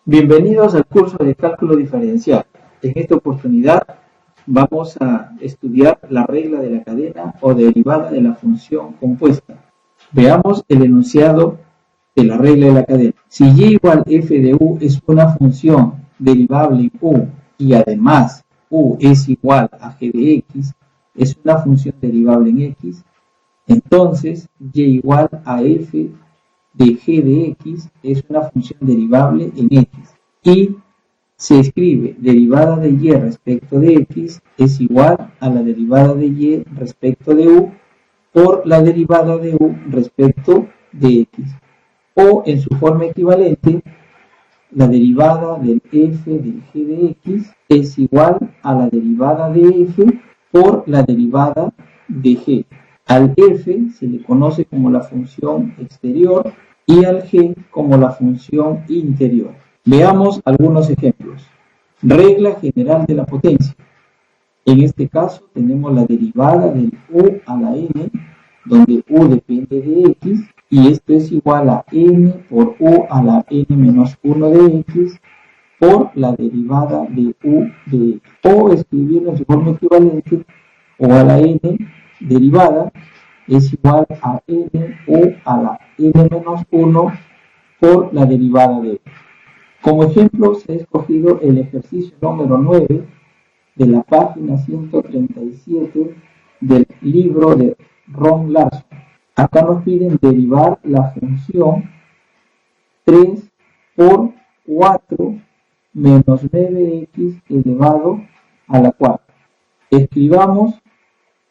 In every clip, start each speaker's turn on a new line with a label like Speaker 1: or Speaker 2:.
Speaker 1: Bienvenidos al curso de cálculo diferencial. En esta oportunidad vamos a estudiar la regla de la cadena o derivada de la función compuesta. Veamos el enunciado de la regla de la cadena. Si y igual f de u es una función derivable en u y además u es igual a g de x, es una función derivable en x, entonces y igual a f de g de x es una función derivable en x y se escribe derivada de y respecto de x es igual a la derivada de y respecto de u por la derivada de u respecto de x, o en su forma equivalente la derivada del f del g de x es igual a la derivada de f por la derivada de g. Al f se le conoce como la función exterior y al g como la función interior. Veamos algunos ejemplos. Regla general de la potencia. En este caso tenemos la derivada del u a la n, donde u depende de x, y esto es igual a n por u a la n menos 1 de x por la derivada de u de x. O escribirlo en su forma equivalente, o a la n derivada es igual a n u a la n menos 1 por la derivada de x. Como ejemplo se ha escogido el ejercicio número 9 de la página 137 del libro de Ron Larson. Acá nos piden derivar la función 3 por 4 menos 9x elevado a la cuarta. Escribamos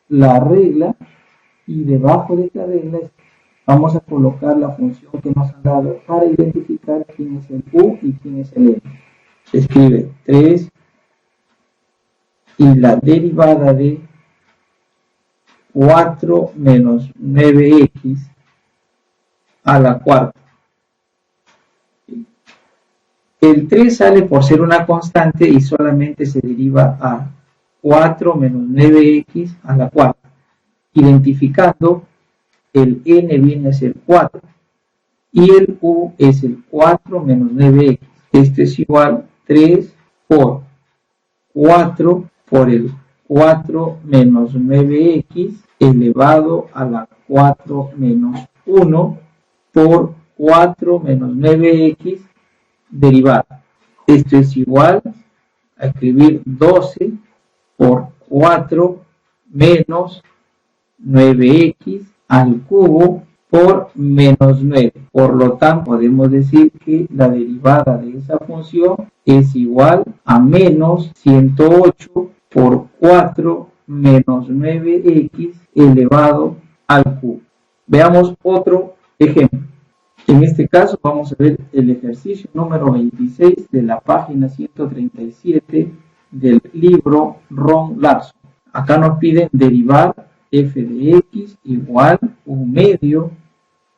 Speaker 1: la regla y debajo de esta regla vamos a colocar la función que nos han dado para identificar quién es el u y quién es el n. Se escribe 3 y la derivada de 4 menos 9x a la cuarta. El 3 sale por ser una constante y solamente se deriva a 4 menos 9x a la cuarta. Identificando, el n viene a ser 4 y el u es el 4 menos 9x. Esto es igual 3 por 4 por el 4 menos 9x elevado a la 4 menos 1 por 4 menos 9x derivada. Esto es igual a escribir 12 por 4 menos 9x al cubo por menos 9. Por lo tanto, podemos decir que la derivada de esa función es igual a menos 108 por 4 menos 9x elevado al cubo. Veamos otro ejemplo. En este caso vamos a ver el ejercicio número 26 de la página 137 del libro Ron Larson. Acá nos piden derivar f de x igual 1 medio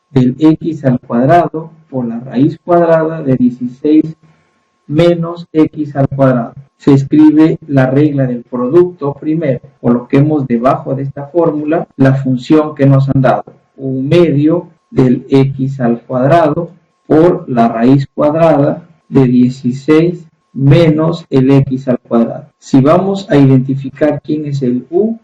Speaker 1: del x al cuadrado por la raíz cuadrada de 16 menos x al cuadrado. Se escribe la regla del producto primero. Coloquemos debajo de esta fórmula la función que nos han dado. 1 medio del x al cuadrado por la raíz cuadrada de 16 menos el x al cuadrado. Si vamos a identificar quién es el u,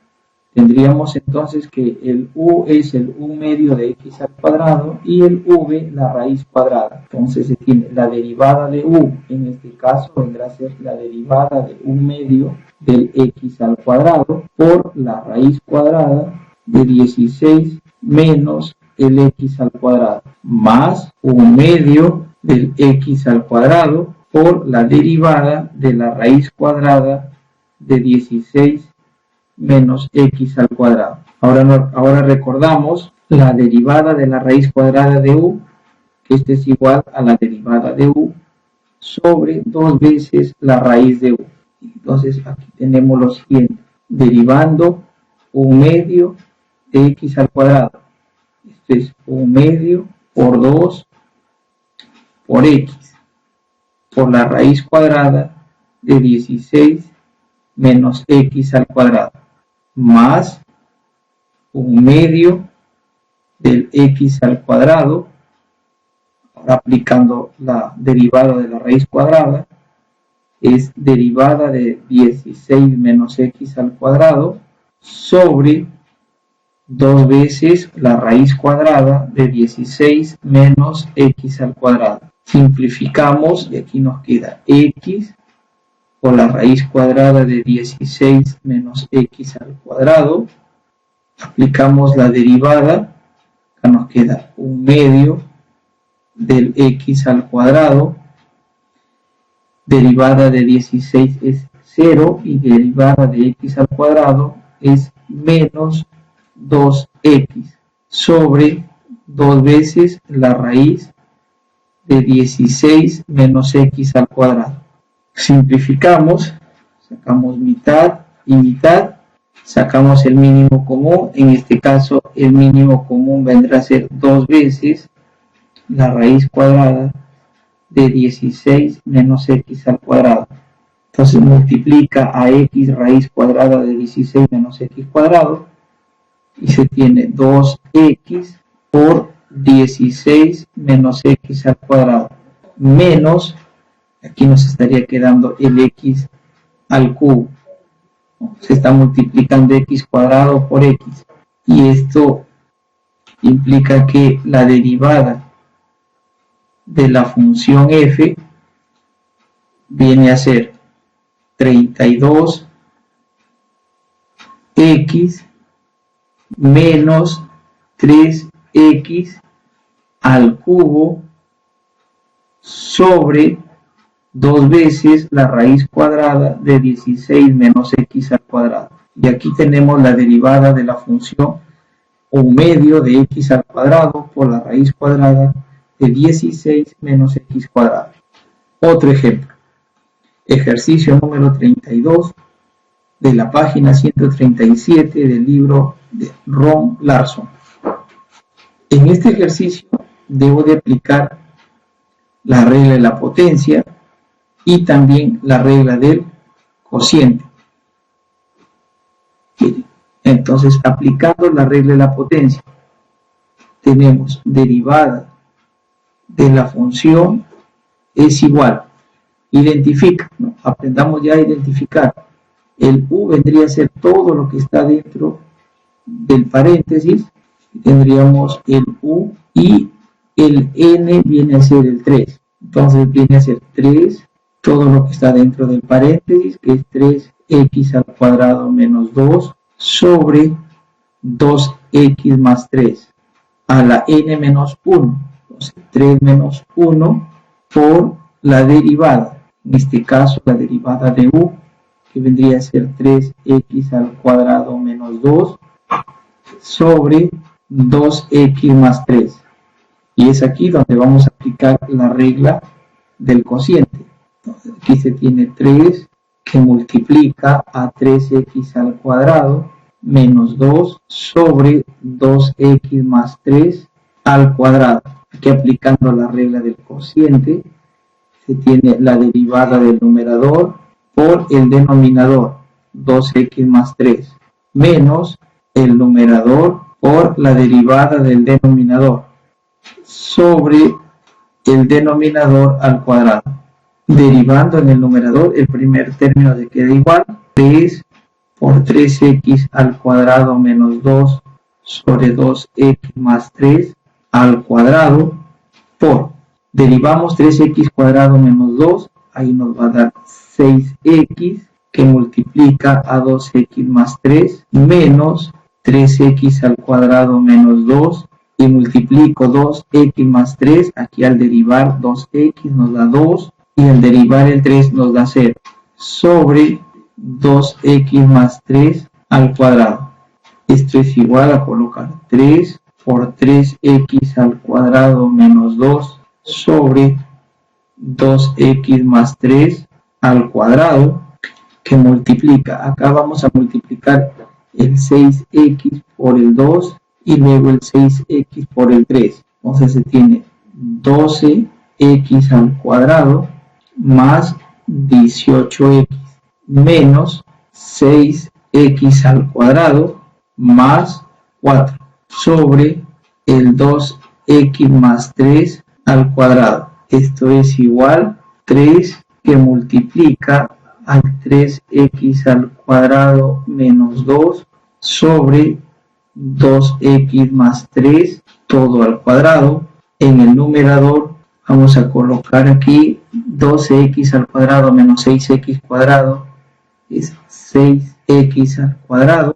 Speaker 1: tendríamos entonces que el u es el 1 medio de x al cuadrado y el v la raíz cuadrada. Entonces se tiene la derivada de u, en este caso vendrá a ser la derivada de 1 medio del x al cuadrado por la raíz cuadrada de 16 menos el x al cuadrado, más 1 medio del x al cuadrado por la derivada de la raíz cuadrada de 16 menos x al cuadrado. Ahora recordamos la derivada de la raíz cuadrada de u, que esto es igual a la derivada de u sobre 2 veces la raíz de u. Entonces aquí tenemos lo siguiente, derivando 1 medio de x al cuadrado. Esto es 1 medio por 2 por x por la raíz cuadrada de 16 menos x al cuadrado, más 1 medio del x al cuadrado Ahora aplicando la derivada de la raíz cuadrada, es derivada de 16 menos x al cuadrado sobre 2 veces la raíz cuadrada de 16 menos x al cuadrado. Simplificamos y aquí nos queda x por la raíz cuadrada de 16 menos x al cuadrado. Aplicamos la derivada, acá nos queda 1/2 del x al cuadrado. Derivada de 16 es 0 y derivada de x al cuadrado es menos 2x sobre 2 veces la raíz de 16 menos x al cuadrado. Simplificamos, sacamos mitad y mitad, sacamos el mínimo común. En este caso el mínimo común vendrá a ser 2 veces la raíz cuadrada de 16 menos x al cuadrado. Entonces multiplica a x raíz cuadrada de 16 menos x cuadrado y se tiene 2x por 16 menos x al cuadrado menos, aquí nos estaría quedando el x al cubo. Se está multiplicando x cuadrado por x y esto implica que la derivada de la función f viene a ser 32x menos 3x al cubo sobre 2 veces la raíz cuadrada de 16 menos x al cuadrado. Y aquí tenemos la derivada de la función 1/2 de x al cuadrado por la raíz cuadrada de 16 menos x cuadrado. Otro ejemplo. Ejercicio número 32 de la página 137 del libro de Ron Larson. En este ejercicio debo de aplicar la regla de la potencia y también la regla del cociente. Entonces, aplicando la regla de la potencia, tenemos derivada de la función es igual. Identifica, ¿no? Aprendamos ya a identificar. El u vendría a ser todo lo que está dentro del paréntesis. Tendríamos el u y el n viene a ser el 3. Entonces viene a ser 3, todo lo que está dentro del paréntesis, que es 3x al cuadrado menos 2 sobre 2x más 3 a la n menos 1. Entonces 3 menos 1 por la derivada. En este caso la derivada de u, que vendría a ser 3x al cuadrado menos 2 sobre 2x más 3. Y es aquí donde vamos a aplicar la regla del cociente. Entonces, aquí se tiene 3 que multiplica a 3x al cuadrado menos 2 sobre 2x más 3 al cuadrado. Aquí aplicando la regla del cociente, se tiene la derivada del numerador por el denominador, 2x más 3, menos el numerador por la derivada del denominador, sobre el denominador al cuadrado. Derivando en el numerador, el primer término se queda igual, 3 por 3x al cuadrado menos 2 sobre 2x más 3 al cuadrado por, derivamos 3x cuadrado menos 2, ahí nos va a dar 6x que multiplica a 2x más 3 menos 3x al cuadrado menos 2 y multiplico 2x más 3, aquí al derivar 2x nos da 2 y al derivar el 3 nos da 0 sobre 2x más 3 al cuadrado. Esto es igual a colocar 3 por 3x al cuadrado menos 2 sobre 2x más 3 al cuadrado, que multiplica, acá vamos a multiplicar el 6x por el 2 y luego el 6x por el 3. Entonces se tiene 12x al cuadrado más 18x menos 6x al cuadrado más 4 sobre el 2x más 3 al cuadrado. Esto es igual 3 que multiplica al 3x al cuadrado menos 2 sobre 2x más 3 todo al cuadrado. En el numerador vamos a colocar aquí 12x al cuadrado menos 6x cuadrado es 6x al cuadrado,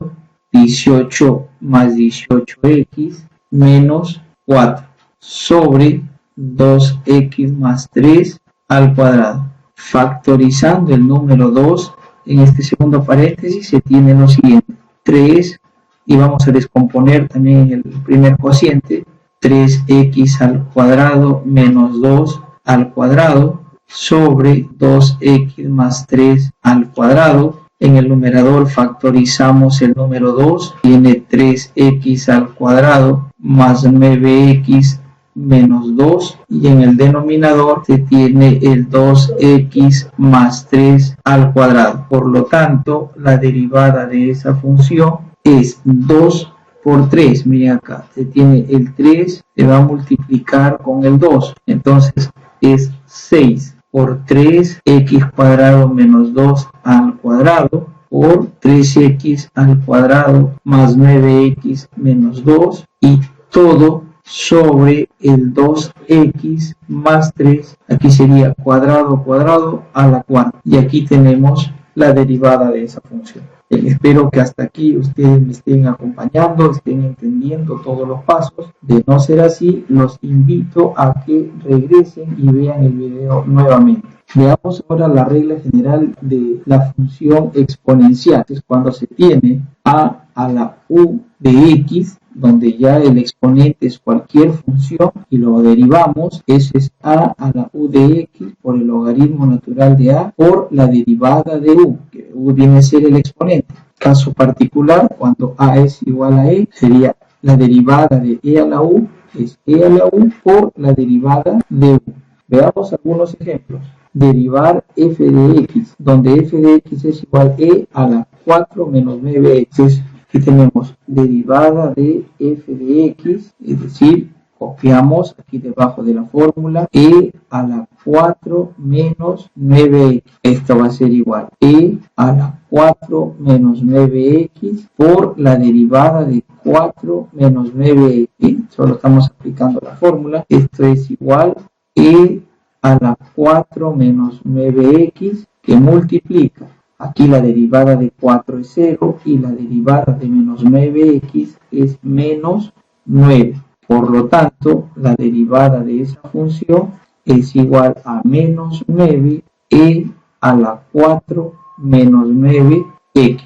Speaker 1: 18 más 18x menos 4 sobre 2x más 3 al cuadrado. Factorizando el número 2 en este segundo paréntesis se tiene lo siguiente: 3, y vamos a descomponer también el primer cociente, 3x al cuadrado menos 2 al cuadrado sobre 2x más 3 al cuadrado. En el numerador factorizamos el número 2, tiene 3x al cuadrado más 9x menos 2, y en el denominador se tiene el 2x más 3 al cuadrado. Por lo tanto, la derivada de esa función es 2 por 3. Miren acá, se tiene el 3, se va a multiplicar con el 2, entonces es 6 por 3x cuadrado menos 2 al cuadrado por 3x al cuadrado más 9x menos 2, y todo sobre el 2x más 3, aquí sería cuadrado cuadrado a la cuarta, y aquí tenemos la derivada de esa función. Espero que hasta aquí ustedes me estén acompañando, estén entendiendo todos los pasos. De no ser así, los invito a que regresen y vean el video nuevamente. Veamos ahora la regla general de la función exponencial. Es cuando se tiene a la u de x, donde ya el exponente es cualquier función y lo derivamos. Eso es a la u de x por el logaritmo natural de a por la derivada de u, que u viene a ser el exponente. Caso particular, cuando a es igual a e, sería la derivada de e a la u, es e a la u por la derivada de u. Veamos algunos ejemplos. Derivar f de x, donde f de x es igual a e a la 4 menos 9x. Aquí tenemos derivada de f de x, es decir, copiamos aquí debajo de la fórmula e a la 4 menos 9x. Esto va a ser igual a e a la 4 menos 9x por la derivada de 4 menos 9x. Bien, solo estamos aplicando la fórmula. Esto es igual a e a la 4 menos 9x que multiplica. Aquí la derivada de 4 es 0 y la derivada de menos 9x es menos 9. Por lo tanto, la derivada de esa función es igual a menos 9 e a la 4 menos 9x.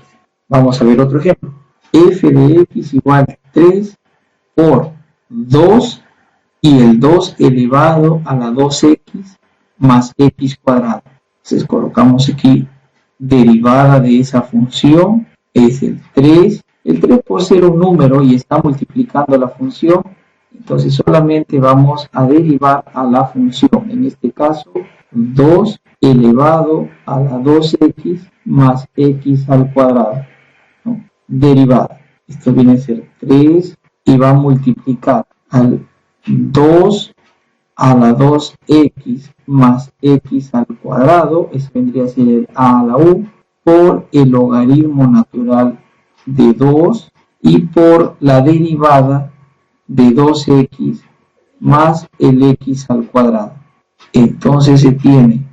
Speaker 1: Vamos a ver otro ejemplo. F de x igual a 3 por 2 y el 2 elevado a la 2x más x cuadrado. Entonces colocamos aquí derivada de esa función es el 3. El 3 por ser un número y está multiplicando la función, entonces solamente vamos a derivar a la función. En este caso, 2 elevado a la 2x más x al cuadrado, ¿no? Derivada. Esto viene a ser 3 y va a multiplicar al 2 a la 2x más x al cuadrado, eso vendría a ser el a la u, por el logaritmo natural de 2 y por la derivada de 2x más el x al cuadrado. Entonces se tiene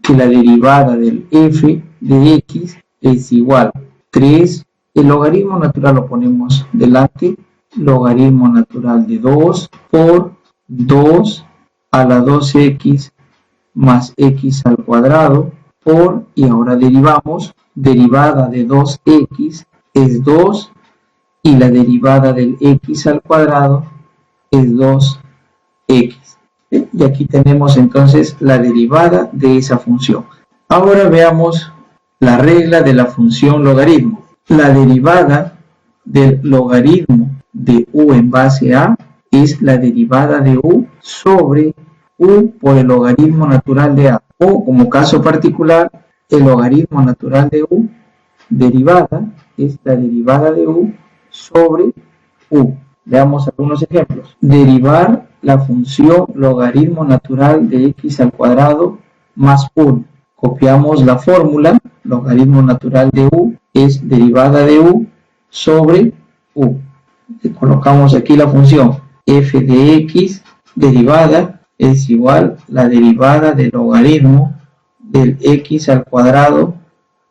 Speaker 1: que la derivada del f de x es igual a 3, el logaritmo natural lo ponemos delante, logaritmo natural de 2 por 2 a la 2x más x al cuadrado por, y ahora derivamos, derivada de 2x es 2 y la derivada del x al cuadrado es 2x. Y aquí tenemos entonces la derivada de esa función. Ahora veamos la regla de la función logaritmo. La derivada del logaritmo de u en base a es la derivada de u sobre u por el logaritmo natural de a, o como caso particular, el logaritmo natural de u, derivada, es la derivada de u sobre u. Veamos algunos ejemplos. Derivar la función logaritmo natural de x al cuadrado más 1. Copiamos la fórmula, logaritmo natural de u es derivada de u sobre u. Y colocamos aquí la función f de x derivada es igual a la derivada del logaritmo del x al cuadrado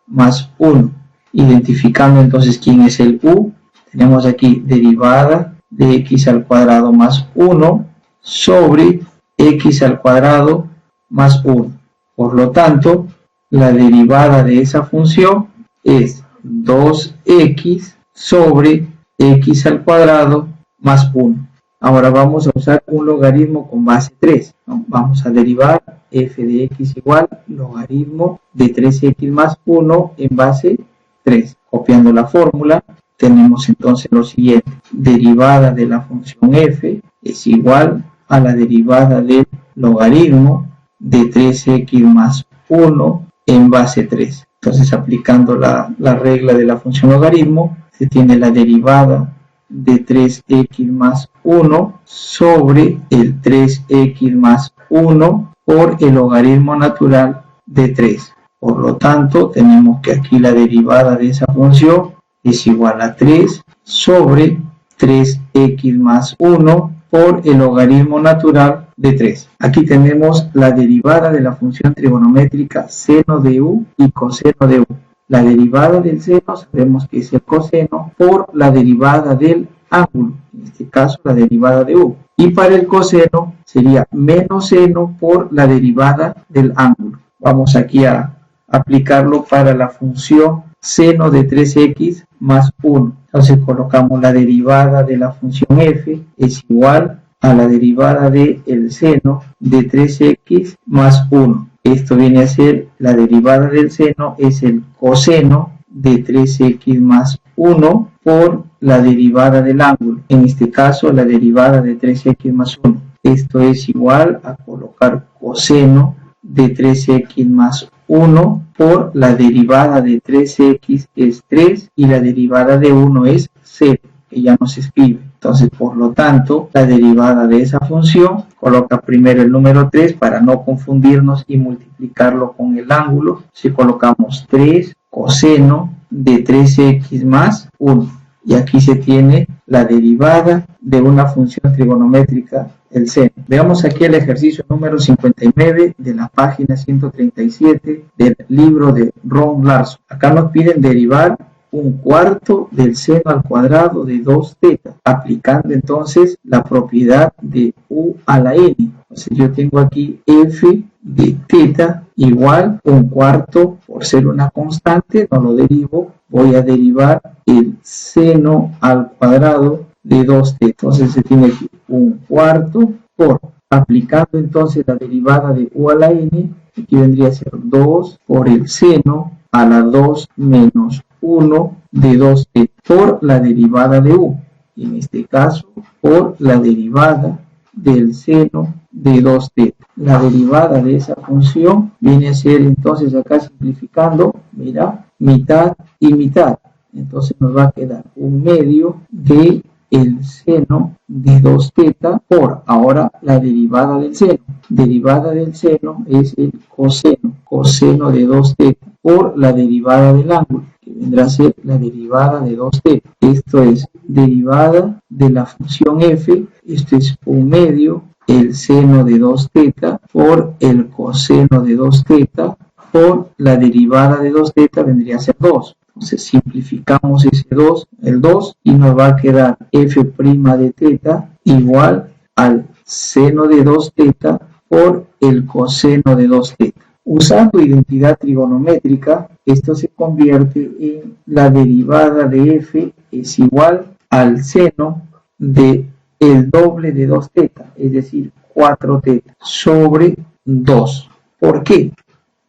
Speaker 1: más 1. Identificando entonces quién es el u, tenemos aquí derivada de x al cuadrado más 1 sobre x al cuadrado más 1. Por lo tanto, la derivada de esa función es 2x sobre x al cuadrado más 1. Ahora vamos a usar un logaritmo con base 3. Vamos a derivar f de x igual logaritmo de 3x más 1 en base 3. Copiando la fórmula, tenemos entonces lo siguiente. Derivada de la función f es igual a la derivada del logaritmo de 3x más 1 en base 3. Entonces, aplicando la regla de la función logaritmo, se tiene la derivada de 3x más 1 sobre el 3x más 1 por el logaritmo natural de 3. Por lo tanto, tenemos que aquí la derivada de esa función es igual a 3 sobre 3x más 1 por el logaritmo natural de 3. Aquí tenemos la derivada de la función trigonométrica seno de u y coseno de u. La derivada del seno sabemos que es el coseno por la derivada del ángulo, en este caso la derivada de u. Y para el coseno sería menos seno por la derivada del ángulo. Vamos aquí a aplicarlo para la función seno de 3x más 1. Entonces colocamos la derivada de la función f es igual a la derivada del seno de 3x más 1. Esto viene a ser la derivada del seno es el coseno de 3x más 1 por la derivada del ángulo. En este caso la derivada de 3x más 1. Esto es igual a colocar coseno de 3x más 1 por la derivada de 3x es 3 y la derivada de 1 es 0, que ya no se escribe. Entonces, por lo tanto, la derivada de esa función, coloca primero el número 3 para no confundirnos y multiplicarlo con el ángulo. Si colocamos 3 coseno de 3x más 1. Y aquí se tiene la derivada de una función trigonométrica, el seno. Veamos aquí el ejercicio número 59 de la página 137 del libro de Ron Larson. Acá nos piden derivar un cuarto del seno al cuadrado de 2 teta, aplicando entonces la propiedad de u a la n. Entonces yo tengo aquí f de teta igual un cuarto, por ser una constante, no lo derivo, voy a derivar el seno al cuadrado de 2 teta. Entonces se tiene aquí un cuarto por, aplicando entonces la derivada de u a la n, aquí vendría a ser 2 por el seno a la 2 menos 1 de 2 teta por la derivada de u, y en este caso por la derivada del seno de 2 teta. La derivada de esa función viene a ser entonces acá simplificando, mira, mitad y mitad. Entonces nos va a quedar un medio de el seno de 2 teta por, ahora la derivada del seno. Derivada del seno es el coseno, coseno de 2 teta por la derivada del ángulo, que vendrá a ser la derivada de 2 teta. Esto es derivada de la función f, esto es un medio, el seno de 2 teta por el coseno de 2 teta por la derivada de 2 teta vendría a ser 2. Entonces simplificamos ese 2, el 2, y nos va a quedar f' de teta igual al seno de 2 teta por el coseno de 2 teta. Usando identidad trigonométrica, esto se convierte en la derivada de f es igual al seno de el doble de 2 teta, es decir, 4 teta sobre 2. ¿Por qué?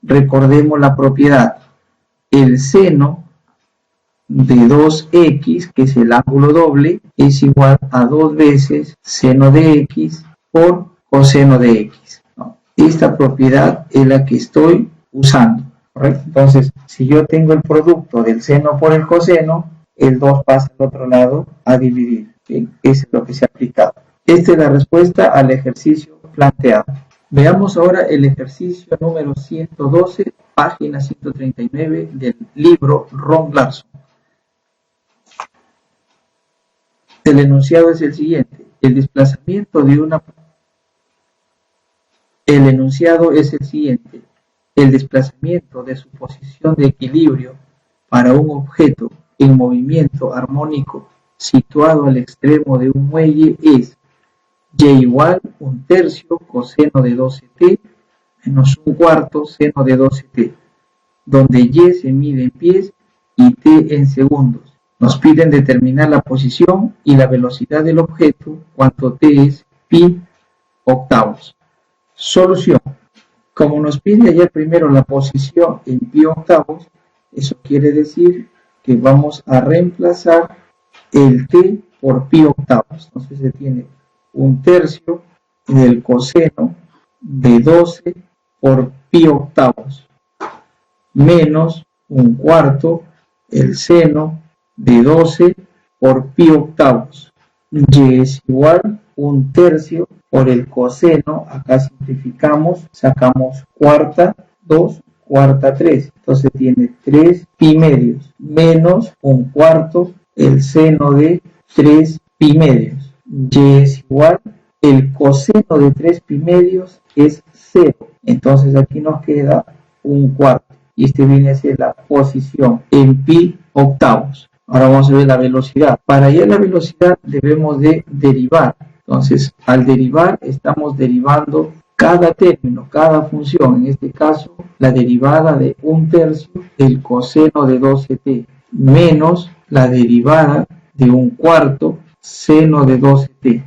Speaker 1: Recordemos la propiedad. El seno de 2x, que es el ángulo doble, es igual a 2 veces seno de x por coseno de x. Esta propiedad es la que estoy usando, ¿correcto? Entonces, si yo tengo el producto del seno por el coseno, el 2 pasa al otro lado a dividir. ¿Sí? Eso es lo que se ha aplicado. Esta es la respuesta al ejercicio planteado. Veamos ahora el ejercicio número 112, página 139 del libro Ron Larson. El enunciado es el siguiente. El desplazamiento de una... El enunciado es el siguiente. El desplazamiento de su posición de equilibrio para un objeto en movimiento armónico situado al extremo de un muelle es y igual 1/3 coseno de 12t menos 1/4 seno de 12t, donde y se mide en pies y t en segundos. Nos piden determinar la posición y la velocidad del objeto cuando t es pi octavos. Solución. Como nos pide ayer primero la posición en pi octavos, eso quiere decir que vamos a reemplazar el t por pi octavos. Entonces se tiene 1/3 del coseno de 12 por pi octavos menos 1/4 el seno de 12 por pi octavos. Y es igual 1/3 por el coseno, acá simplificamos, sacamos cuarta 2, cuarta 3, entonces tiene 3 pi medios menos 1/4 el seno de 3 pi medios. Y es igual, el coseno de 3 pi medios es 0, entonces aquí nos queda 1/4 y este viene a ser la posición en pi octavos. Ahora vamos a ver la velocidad. Para hallar la velocidad debemos de derivar. Entonces, al derivar estamos derivando cada término, cada función. En este caso, la derivada de 1/3 del coseno de 12t menos la derivada de 1/4 seno de 12t.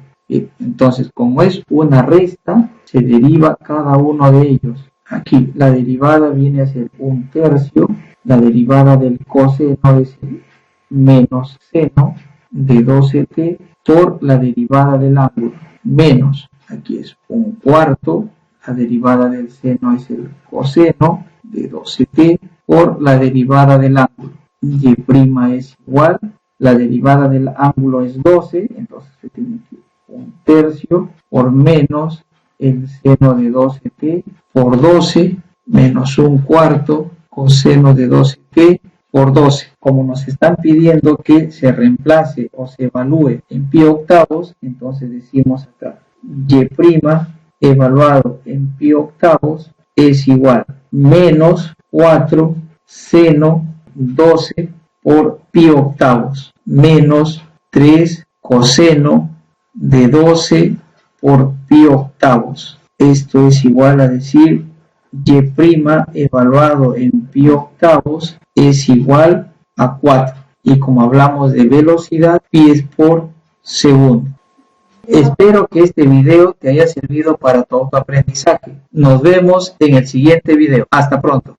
Speaker 1: Entonces, como es una resta, se deriva cada uno de ellos. Aquí la derivada viene a ser 1/3, la derivada del coseno es el menos seno de 12t por la derivada del ángulo, menos, aquí es 1/4, la derivada del seno es el coseno de 12t por la derivada del ángulo. Y' es igual, la derivada del ángulo es 12, entonces se tiene que 1/3 por menos el seno de 12t por 12 menos 1/4 coseno de 12t por 12. Como nos están pidiendo que se reemplace o se evalúe en pi octavos, entonces decimos acá y' evaluado en pi octavos es igual menos 4 seno 12 por pi octavos menos 3 coseno de 12 por pi octavos. Esto es igual a decir y' evaluado en pi octavos es igual a 4. Y como hablamos de velocidad, pi es por segundo. Espero que este video te haya servido para todo tu aprendizaje. Nos vemos en el siguiente video. Hasta pronto.